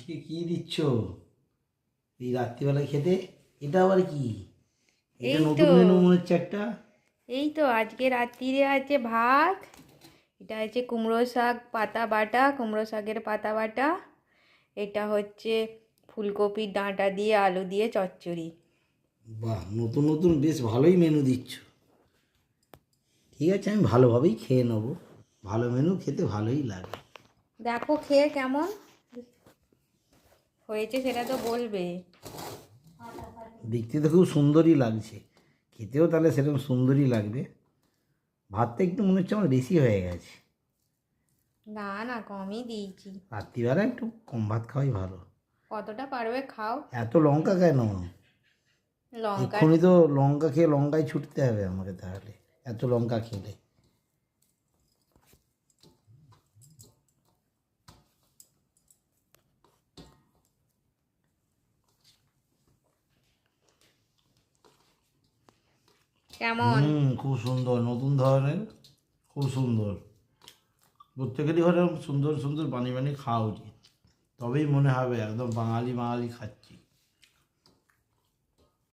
আজকে কি দিচ্ছ এই রাত্রিবেলা খেতে? এটা আবার কি? এটা এই নতুন তো মেনু মনে হচ্ছে একটা। আজকে রাত্রিরে আছে ভাত। এটা হচ্ছে কুমড়ো শাক পাতা বাটা, কুমড়ো শাকের পাতা বাটা। এটা হচ্ছে ফুলকপির ডাঁটা দিয়ে আলু দিয়ে চচ্চড়ি। বাহ, নতুন নতুন বেশ ভালোই মেনু দিচ্ছ। ঠিক আছে, আমি ভালোভাবেই খেয়ে নেবো। ভালো মেনু খেতে ভালোই লাগে। দেখো খেয়ে কেমন হয়েছে সেটা তো বলবে। দেখতে তো খুব সুন্দরই লাগছে, খেতেও তাহলে সেরকম সুন্দরই লাগবে। ভাতটা একটু মনে হচ্ছে আমার বেশি হয়ে গেছে। না না, কমই দিয়েছি। রাত্রিবেলা একটু কম ভাত খাওয়াই ভালো। কতটা পারবে খাও। এত লঙ্কা কেন? লঙ্কা এক্ষুনি তো লঙ্কা খেয়ে লঙ্কায় ছুটতে হবে আমাকে, তাহলে এত লঙ্কা খেলে। কেমন? খুব সুন্দর, নতুন ধরনের, খুব সুন্দর। প্রত্যেকেরই ঘরে সুন্দর সুন্দর বানিয়ে বানিয়ে খাওয়া উচিত, তবেই মনে হবে একদম বাঙালি বাঙালি খাচ্ছি।